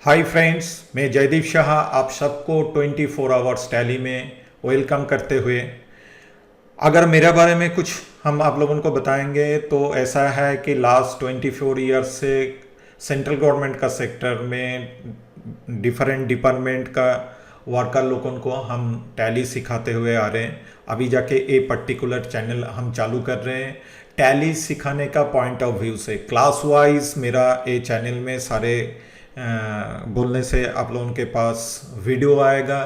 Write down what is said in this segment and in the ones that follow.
Hi friends, मैं जयदीप शाह आप सबको 24 आवर्स टैली में वेलकम करते हुए, अगर मेरे बारे में कुछ हम आप लोगों को बताएंगे तो ऐसा है कि लास्ट 24 ईयर्स से सेंट्रल गवर्नमेंट का सेक्टर में डिफरेंट डिपार्टमेंट का वर्कर लोगों को हम टैली सिखाते हुए आ रहे हैं। अभी जाके ये पर्टिकुलर चैनल हम चालू कर रहे हैं टैली सिखाने का पॉइंट ऑफ व्यू से। क्लास वाइज मेरा ये चैनल में सारे बोलने से आप लोगों के पास वीडियो आएगा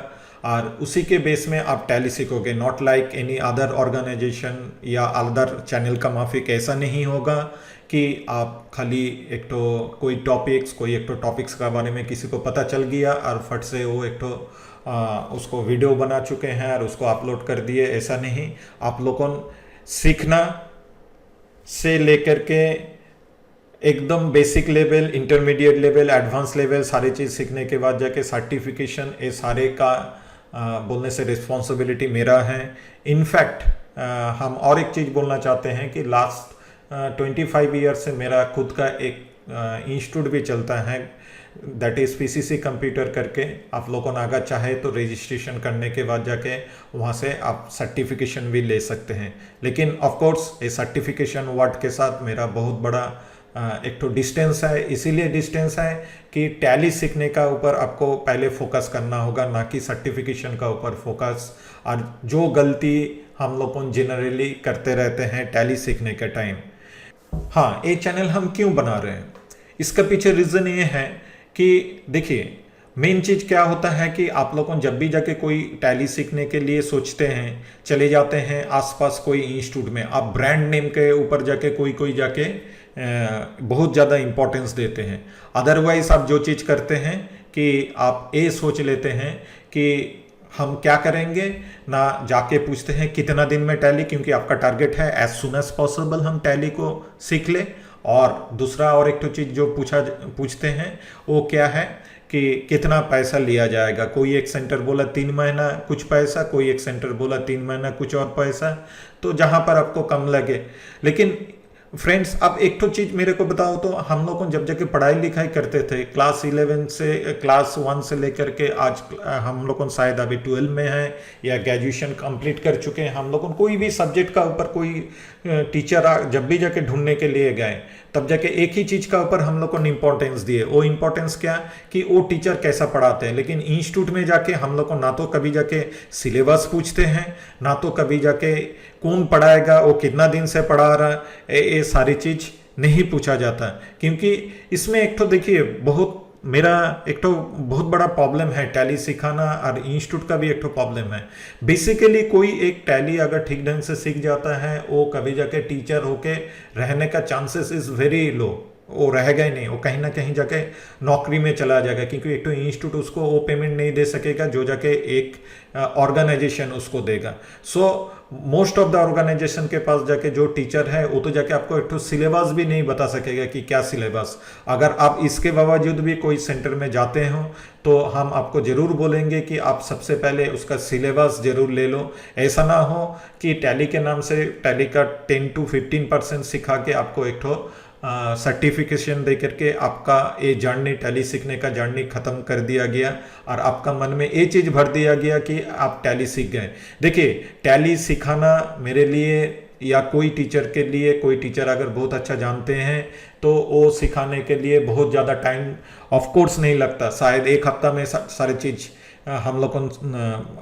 और उसी के बेस में आप टैली सीखोगे। Not like any other organisation या अदर चैनल का माफिक ऐसा नहीं होगा कि आप खाली एक तो कोई एक तो टॉपिक्स का बारे में किसी को पता चल गया और फट से वो एक तो उसको वीडियो बना चुके हैं और उसको अपलोड कर दिए। ऐसा नहीं, आप लोगों सीखना से लेकर के एकदम basic level, intermediate level, advance level सारी चीज़ सीखने के बाद जाके सर्टिफिकेशन, ये सारे का बोलने से रिस्पॉन्सिबिलिटी मेरा है। इनफैक्ट हम और एक चीज़ बोलना चाहते हैं कि लास्ट 25 ईयर से मेरा खुद का एक इंस्टीट्यूट भी चलता है, दैट इज़ पीसीसी कंप्यूटर करके। आप लोगों ने अगर चाहे तो रजिस्ट्रेशन करने के बाद जाके वहाँ से आप सर्टिफिकेशन भी ले सकते हैं। लेकिन ऑफ कोर्स ये सर्टिफिकेशन वर्ड के साथ मेरा बहुत बड़ा एक तो डिस्टेंस है। इसीलिए डिस्टेंस है कि टैली सीखने का ऊपर आपको पहले फोकस करना होगा, ना कि सर्टिफिकेशन का ऊपर फोकस। और जो गलती हम लोग जनरली करते रहते हैं टैली सीखने के टाइम। हाँ, ये चैनल हम क्यों बना रहे हैं, इसका पीछे रीज़न ये है कि देखिए, मेन चीज़ क्या होता है कि आप लोगों जब भी जाके कोई टैली सीखने के लिए सोचते हैं, चले जाते हैं आसपास कोई इंस्टीट्यूट में, आप ब्रांड नेम के ऊपर जाके कोई जाके बहुत ज़्यादा इंपॉर्टेंस देते हैं। अदरवाइज आप जो चीज़ करते हैं कि आप ये सोच लेते हैं कि हम क्या करेंगे, ना जाके पूछते हैं कितना दिन में टैली, क्योंकि आपका टारगेट है एज सुन एज पॉसिबल हम टैली को सीख ले। और दूसरा और एक तो चीज़ जो पूछते हैं वो क्या है कि कितना पैसा लिया जाएगा। कोई एक सेंटर बोला 3 महीना कुछ पैसा, कोई एक सेंटर बोला 3 महीना कुछ और पैसा, तो जहाँ पर आपको कम लगे। लेकिन फ्रेंड्स, अब एक तो चीज़ मेरे को बताओ, तो हम लोग जब जाके पढ़ाई लिखाई करते थे क्लास 11 से क्लास 1 से लेकर के आज हम लोग शायद अभी 12 में हैं या ग्रेजुएशन कंप्लीट कर चुके हैं, हम लोग कोई भी सब्जेक्ट का ऊपर कोई टीचर जब भी जाके ढूंढने के लिए गए तब जाके एक ही चीज़ का ऊपर हम लोग को इम्पोर्टेंस दिए। वो इम्पोर्टेंस क्या कि वो टीचर कैसा पढ़ाते हैं। लेकिन इंस्टीट्यूट में जाके हम लोग को ना तो कभी जाके सिलेबस पूछते हैं, ना तो कभी जाके कौन पढ़ाएगा, वो कितना दिन से पढ़ा रहा है, ये सारी चीज़ नहीं पूछा जाता। क्योंकि इसमें एक तो देखिए, मेरा एक तो बहुत बड़ा प्रॉब्लम है टैली सिखाना, और इंस्टीट्यूट का भी एक तो प्रॉब्लम है। बेसिकली कोई एक टैली अगर ठीक ढंग से सीख जाता है, वो कभी जाके टीचर होके रहने का चांसेस इज़ वेरी लो। वो रहेगा ही नहीं, वो कहीं ना कहीं जाके नौकरी में चला जाएगा, क्योंकि एक तो इंस्टीट्यूट उसको वो पेमेंट नहीं दे सकेगा जो जाके एक ऑर्गेनाइजेशन उसको देगा। So most of the organisation के पास जाके जो टीचर है वो तो जाके आपको एक तो सिलेबस भी नहीं बता सकेगा कि क्या सिलेबस। अगर आप इसके बावजूद भी कोई सेंटर में जाते हो तो हम आपको ज़रूर बोलेंगे कि आप सबसे पहले उसका सिलेबस ज़रूर ले लो। ऐसा ना हो कि टैली के नाम से टैली का 10 to 15% सिखा के आपको एक तो सर्टिफिकेशन दे करके आपका ये जर्नी, टैली सीखने का जर्नी ख़त्म कर दिया गया और आपका मन में ये चीज़ भर दिया गया कि आप टैली सीख गए। देखिए, टैली सिखाना मेरे लिए या कोई टीचर के लिए, कोई टीचर अगर बहुत अच्छा जानते हैं तो वो सिखाने के लिए बहुत ज़्यादा टाइम ऑफ कोर्स नहीं लगता। शायद एक हफ्ता में सारी चीज़ हम लोग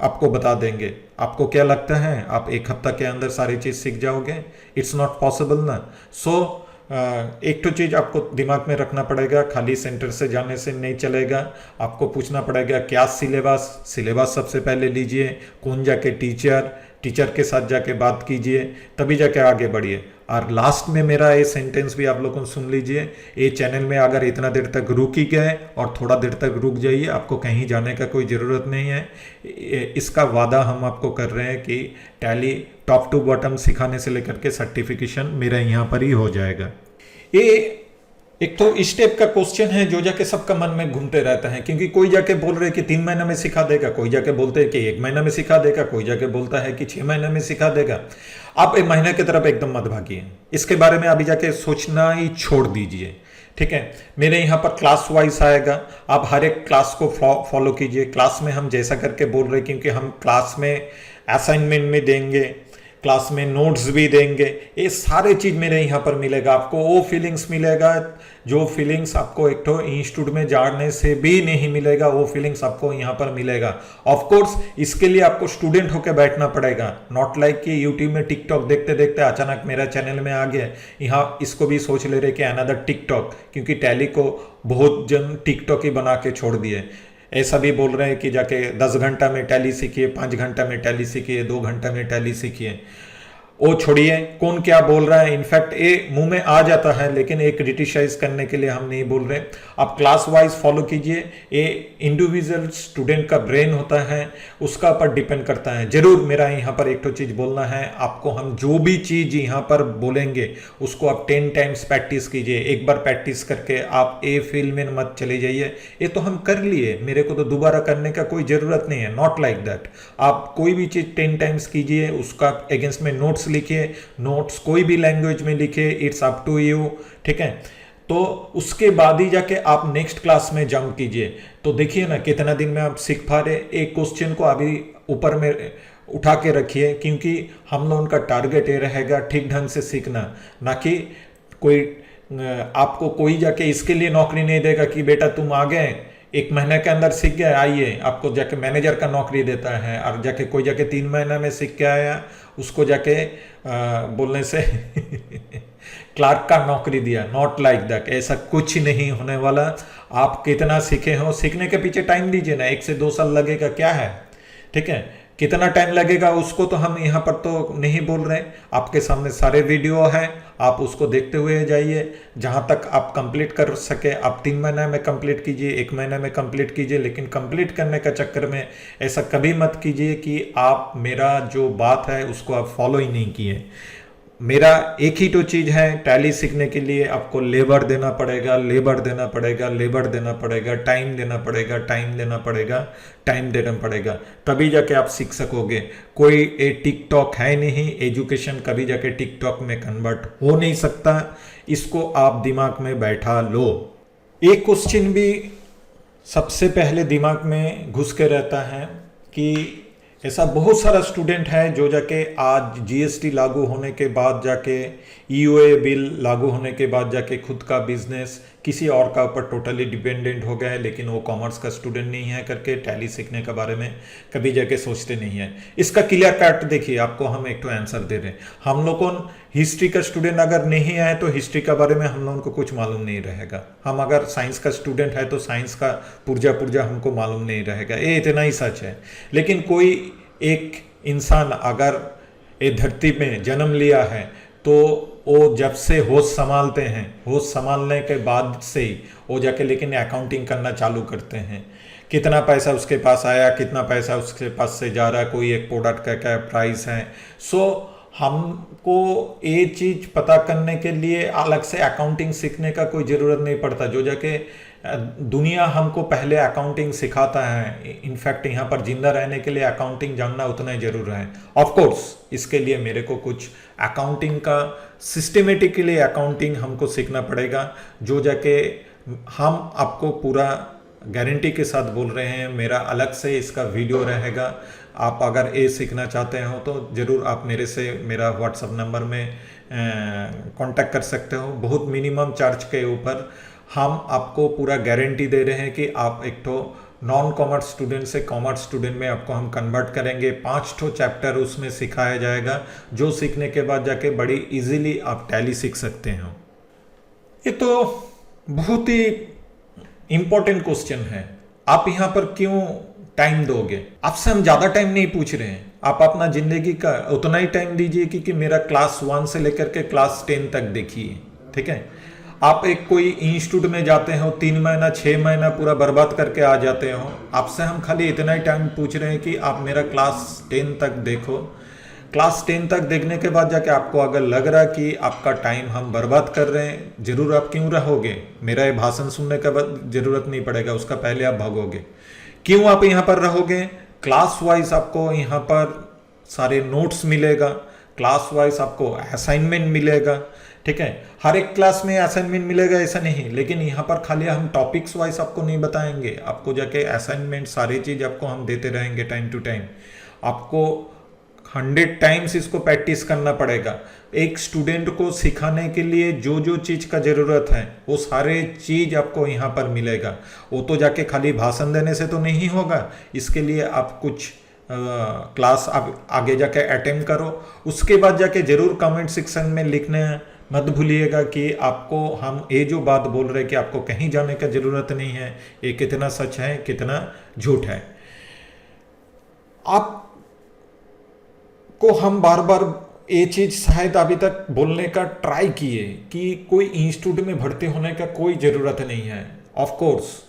आपको बता देंगे। आपको क्या लगता है आप एक हफ्ता के अंदर सारी चीज़ सीख जाओगे? इट्स नॉट पॉसिबल ना। सो एक तो चीज़ आपको दिमाग में रखना पड़ेगा, खाली सेंटर से जाने से नहीं चलेगा। आपको पूछना पड़ेगा क्या सिलेबस सबसे पहले लीजिए, कौन जाके टीचर के साथ जाके बात कीजिए, तभी जाके आगे बढ़िए। और लास्ट में मेरा ये सेंटेंस भी आप लोगों को सुन लीजिए, ये चैनल में अगर इतना देर तक रुक ही गए और थोड़ा देर तक रुक जाइए, आपको कहीं जाने का कोई ज़रूरत नहीं है। इसका वादा हम आपको कर रहे हैं कि टैली टॉप टू बॉटम सिखाने से लेकर के सर्टिफिकेशन मेरा यहाँ पर ही हो जाएगा। ये एक तो इस टाइप का क्वेश्चन है जो जाके सबका मन में घूमते रहता है, क्योंकि कोई जाके बोल रहे कि 3 महीने में सिखा देगा, कोई जाके बोलते हैं कि 1 महीना में सिखा देगा, कोई जाके बोलता है कि 6 महीने में सिखा देगा। आप 1 महीने की तरफ एकदम मत भागिए, इसके बारे में अभी जाके सोचना ही छोड़ दीजिए। ठीक है। मेरे यहाँ पर क्लास वाइज आएगा, आप हर एक क्लास को फॉलो कीजिए। क्लास में हम जैसा करके बोल रहे हैं, क्योंकि हम क्लास में असाइनमेंट में देंगे, क्लास में नोट्स भी देंगे, ये सारे चीज़ मेरे यहाँ पर मिलेगा। आपको वो फीलिंग्स मिलेगा जो फीलिंग्स आपको एक तो इंस्टीट्यूट में जाने से भी नहीं मिलेगा, वो फीलिंग्स आपको यहाँ पर मिलेगा। ऑफ कोर्स इसके लिए आपको स्टूडेंट होकर बैठना पड़ेगा, नॉट लाइक कि यूट्यूब में टिकटॉक देखते देखते अचानक मेरा चैनल में आ गया, यहाँ इसको भी सोच ले रहे कि अनदर टिकटॉक, क्योंकि टैली को बहुत जन टिकटॉक ही बना के छोड़ दिए। ऐसा भी बोल रहे हैं कि जाके 10 घंटा में टैली सीखिए, 5 घंटा में टैली सीखिए, 2 घंटा में टैली सीखिए। वो छोड़िए, कौन क्या बोल रहा है, इनफैक्ट ये मुंह में आ जाता है, लेकिन एक क्रिटिसाइज करने के लिए हम नहीं बोल रहे। आप क्लास वाइज फॉलो कीजिए, ये इंडिविजुअल स्टूडेंट का ब्रेन होता है, उसका पर डिपेंड करता है। जरूर मेरा यहाँ पर एक तो चीज़ बोलना है आपको, हम जो भी चीज़ यहाँ पर बोलेंगे उसको आप 10 टाइम्स प्रैक्टिस कीजिए। एक बार प्रैक्टिस करके आप ए फील्ड में मत चले जाइए, ये तो हम कर लिए, मेरे को तो दोबारा करने का कोई ज़रूरत नहीं है, नॉट लाइक दैट। आप कोई भी चीज़ 10 टाइम्स कीजिए, उसका अगेंस्ट में नोट्स लिखिए, नोट्स कोई भी लैंग्वेज में लिखिए, इट्स अप टू यू, ठीक है। तो उसके बाद ही जाके आप नेक्स्ट क्लास में जंप कीजिए। तो देखिए ना कितना दिन में आप सीख पा रहे। एक क्वेश्चन को अभी ऊपर में उठा के रखिए, क्योंकि हम लोगों का टारगेट ये रहेगा ठीक ढंग से सीखना, ना कि कोई आपको कोई जाके इसके लिए नौकरी नहीं देगा कि बेटा तुम आ गए 1 महीने के अंदर सीख गए, आइए, आपको जाके मैनेजर का नौकरी देता है। और जाके कोई जाके 3 महीना में सीख के आया, उसको जाके बोलने से क्लार्क का नौकरी दिया, नॉट लाइक दैट। ऐसा कुछ नहीं होने वाला। आप कितना सीखे हो, सीखने के पीछे टाइम दीजिए ना, 1 से 2 साल लगेगा, क्या है, ठीक है। कितना टाइम लगेगा उसको तो हम यहाँ पर तो नहीं बोल रहे। आपके सामने सारे वीडियो है, आप उसको देखते हुए जाइए, जहाँ तक आप कंप्लीट कर सके। आप 3 महीने में कंप्लीट कीजिए, 1 महीने में कंप्लीट कीजिए, लेकिन कंप्लीट करने का चक्कर में ऐसा कभी मत कीजिए कि आप मेरा जो बात है उसको आप फॉलो ही नहीं किए। मेरा एक ही तो चीज़ है, टैली सीखने के लिए आपको लेबर देना पड़ेगा, लेबर देना पड़ेगा, लेबर देना पड़ेगा, टाइम देना पड़ेगा, टाइम देना पड़ेगा, टाइम देना पड़ेगा, तभी जाके आप सीख सकोगे। कोई ए टिकटॉक है नहीं, एजुकेशन कभी जाके टिकटॉक में कन्वर्ट हो नहीं सकता, इसको आप दिमाग में बैठा लो। एक क्वेश्चन भी सबसे पहले दिमाग में घुस के रहता है कि ऐसा बहुत सारा स्टूडेंट है जो जाके आज जीएसटी लागू होने के बाद जाके, ईओए बिल लागू होने के बाद जाके खुद का बिजनेस किसी और का ऊपर टोटली डिपेंडेंट हो गया है, लेकिन वो कॉमर्स का स्टूडेंट नहीं है करके टैली सीखने के बारे में कभी जाके सोचते नहीं है। इसका क्लियर कट देखिए, आपको हम एक तो आंसर दे रहे हैं। हम लोग को हिस्ट्री का स्टूडेंट अगर नहीं आए तो हिस्ट्री के बारे में हम लोगों को कुछ मालूम नहीं रहेगा। हम अगर साइंस का स्टूडेंट है तो साइंस का पुर्जा पुर्जा हमको मालूम नहीं रहेगा, ये इतना ही सच है। लेकिन कोई एक इंसान अगर ये धरती में जन्म लिया है तो वो जब से होश संभालते हैं, होश संभालने के बाद से ही वो जाके लेकिन अकाउंटिंग करना चालू करते हैं। कितना पैसा उसके पास आया, कितना पैसा उसके पास से जा रहा है, कोई एक प्रोडक्ट का क्या प्राइस है। सो हमको ये चीज़ पता करने के लिए अलग से अकाउंटिंग सीखने का कोई ज़रूरत नहीं पड़ता। जो जाके दुनिया हमको पहले अकाउंटिंग सिखाता है। इनफैक्ट यहाँ पर जिंदा रहने के लिए अकाउंटिंग जानना उतना ही जरूर है। ऑफ कोर्स इसके लिए मेरे को कुछ अकाउंटिंग का सिस्टमेटिकली अकाउंटिंग हमको सीखना पड़ेगा, जो जाके हम आपको पूरा गारंटी के साथ बोल रहे हैं। मेरा अलग से इसका वीडियो रहेगा। आप अगर ये सीखना चाहते हो तो ज़रूर आप मेरे से मेरा व्हाट्सएप नंबर में कांटेक्ट कर सकते हो। बहुत मिनिमम चार्ज के ऊपर हम आपको पूरा गारंटी दे रहे हैं कि आप एक तो नॉन कॉमर्स स्टूडेंट से कॉमर्स स्टूडेंट में आपको हम कन्वर्ट करेंगे। 5 चैप्टर उसमें सिखाया जाएगा, जो सीखने के बाद जाके बड़ी इजीली आप टैली सीख सकते हो। ये तो बहुत ही इम्पोर्टेंट क्वेश्चन है। आप यहाँ पर क्यों टाइम दोगे? आपसे हम ज़्यादा टाइम नहीं पूछ रहे हैं, आप अपना ज़िंदगी का उतना ही टाइम दीजिए कि मेरा क्लास 1 से लेकर के क्लास 10 तक देखिए, ठीक है। आप एक कोई इंस्टीट्यूट में जाते हो, 3 महीना 6 महीना पूरा बर्बाद करके आ जाते हो। आपसे हम खाली इतना ही टाइम पूछ रहे हैं कि आप मेरा क्लास 10 तक देखो। क्लास 10 तक देखने के बाद जाके आपको अगर लग रहा कि आपका टाइम हम बर्बाद कर रहे हैं, जरूर आप क्यों रहोगे। मेरा ये भाषण सुनने का जरूरत नहीं पड़ेगा, उसका पहले आप भागोगे। क्यों आप यहाँ पर रहोगे? क्लास वाइज आपको यहाँ पर सारे नोट्स मिलेगा, क्लास वाइज आपको असाइनमेंट मिलेगा, ठीक है। हर एक क्लास में असाइनमेंट मिलेगा ऐसा नहीं, लेकिन यहाँ पर खाली हम टॉपिक्स वाइज आपको नहीं बताएंगे, आपको जाके असाइनमेंट सारी चीज़ आपको हम देते रहेंगे टाइम टू टाइम। आपको 100 टाइम्स इसको प्रैक्टिस करना पड़ेगा। एक स्टूडेंट को सिखाने के लिए जो जो चीज़ का ज़रूरत है वो सारे चीज़ आपको यहाँ पर मिलेगा। वो तो जाके खाली भाषण देने से तो नहीं होगा, इसके लिए आप कुछ क्लास आप आगे जाके अटेम्प्ट करो। उसके बाद जाके ज़रूर कमेंट सेक्शन में लिखने मत भूलिएगा कि आपको हम ये जो बात बोल रहे हैं कि आपको कहीं जाने का ज़रूरत नहीं है, ये कितना सच है कितना झूठ है। आप को हम बार बार ये चीज़ शायद अभी तक बोलने का ट्राई किए कि कोई इंस्टीट्यूट में भर्ती होने का कोई ज़रूरत नहीं है। ऑफ कोर्स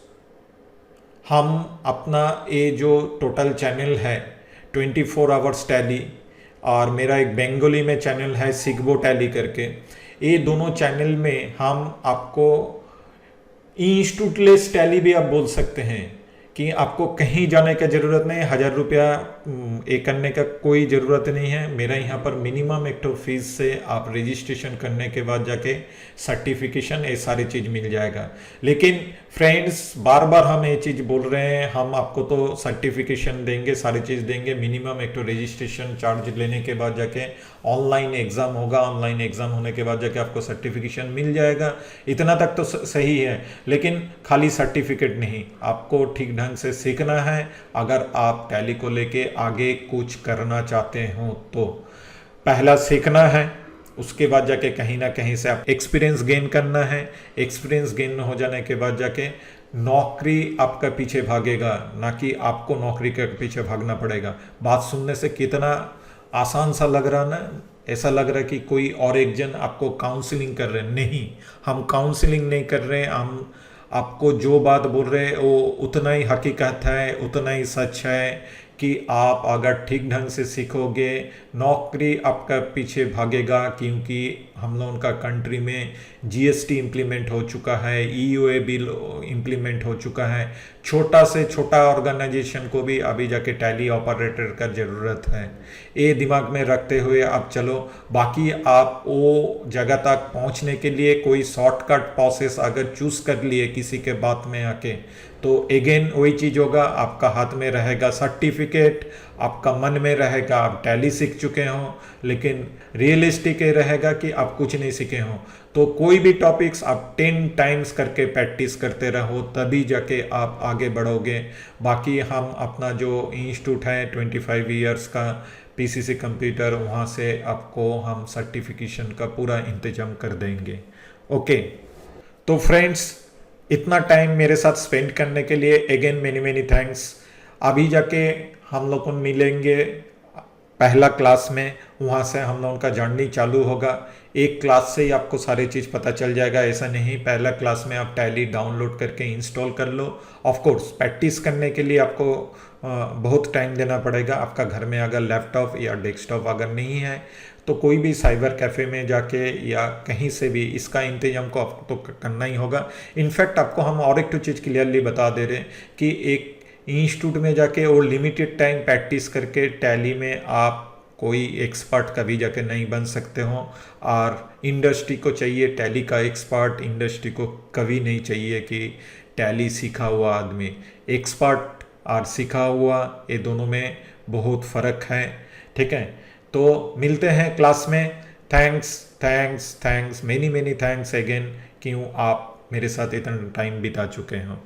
हम अपना ये जो टोटल चैनल है 24 आवर्स टैली, और मेरा एक बंगाली में चैनल है सिगबो टैली करके, ये दोनों चैनल में हम आपको इंस्टीट्यूटलेस टैली भी आप बोल सकते हैं कि आपको कहीं जाने का ज़रूरत नहीं, 1000 रुपया ये करने का कोई ज़रूरत नहीं है। मेरा यहाँ पर मिनिमम एक तो फीस से आप रजिस्ट्रेशन करने के बाद जाके सर्टिफिकेशन ये सारी चीज़ मिल जाएगा। लेकिन फ्रेंड्स बार बार हम ये चीज़ बोल रहे हैं, हम आपको तो सर्टिफिकेशन देंगे, सारी चीज़ देंगे, मिनिमम एक तो रजिस्ट्रेशन चार्ज लेने के बाद जाके ऑनलाइन एग्ज़ाम होगा, ऑनलाइन एग्ज़ाम होने के बाद जाके आपको सर्टिफिकेशन मिल जाएगा। इतना तक तो सही है, लेकिन खाली सर्टिफिकेट नहीं, आपको ठीक ढंग से सीखना है। अगर आप टैली को लेके आगे कुछ करना चाहते हो तो पहला सीखना है, उसके बाद जाके कहीं ना कहीं से आप एक्सपीरियंस गेन करना है। एक्सपीरियंस गेन हो जाने के बाद जाके नौकरी आपका पीछे भागेगा, ना कि आपको नौकरी के पीछे भागना पड़ेगा। बात सुनने से कितना आसान सा लग रहा ना, ऐसा लग रहा है कि कोई और एक जन आपको काउंसलिंग कर रहे हैं। नहीं, हम काउंसलिंग नहीं कर रहे हैं, हम आपको जो बात बोल रहे हैं वो उतना ही हकीकत है, उतना ही सच है कि आप अगर ठीक ढंग से सीखोगे नौकरी आपका पीछे भागेगा। क्योंकि हम लोगों का कंट्री में जीएसटी इम्प्लीमेंट हो चुका है, ईयूए बिल इम्प्लीमेंट हो चुका है। छोटा से छोटा ऑर्गेनाइजेशन को भी अभी जाके टैली ऑपरेटर का ज़रूरत है। ये दिमाग में रखते हुए आप चलो। बाकी आप वो जगह तक पहुंचने के लिए कोई शॉर्टकट प्रोसेस अगर चूज़ कर लिए किसी के बात में आके, तो अगेन वही चीज़ होगा, आपका हाथ में रहेगा सर्टिफिकेट, आपका मन में रहेगा आप टैली सीख चुके हो, लेकिन रियलिस्टिक ये रहेगा कि आप कुछ नहीं सीखे हो। तो कोई भी टॉपिक्स आप 10 टाइम्स करके प्रैक्टिस करते रहो, तभी जाके आप आगे बढ़ोगे। बाकी हम अपना जो इंस्टीट्यूट है 25 ईयर्स का पीसीसी कंप्यूटर, वहाँ से आपको हम सर्टिफिकेशन का पूरा इंतजाम कर देंगे। ओके, तो फ्रेंड्स इतना टाइम मेरे साथ स्पेंड करने के लिए अगेन मेनी मेनी थैंक्स। अभी जाके हम लोग को मिलेंगे पहला क्लास में, वहाँ से हम लोगों का जर्नी चालू होगा। एक क्लास से ही आपको सारी चीज़ पता चल जाएगा ऐसा नहीं। पहला क्लास में आप टैली डाउनलोड करके इंस्टॉल कर लो। ऑफ कोर्स प्रैक्टिस करने के लिए आपको बहुत टाइम देना पड़ेगा। आपका घर में अगर लैपटॉप या डेस्कटॉप अगर नहीं है तो कोई भी साइबर कैफ़े में जाके या कहीं से भी इसका इंतजाम को आपको तो करना ही होगा। इनफैक्ट आपको हम और एक तो चीज़ क्लियरली बता दे रहे हैं कि एक इंस्टीट्यूट में जाके और लिमिटेड टाइम प्रैक्टिस करके टैली में आप कोई एक्सपर्ट कभी जाके नहीं बन सकते हो। और इंडस्ट्री को चाहिए टैली का एक्सपर्ट, इंडस्ट्री को कभी नहीं चाहिए कि टैली सीखा हुआ आदमी। एक्सपर्ट और सीखा हुआ ये दोनों में बहुत फ़र्क है, ठीक है। तो मिलते हैं क्लास में। Thanks thanks thanks many many thanks again, क्यों आप मेरे साथ इतना टाइम बिता चुके हो।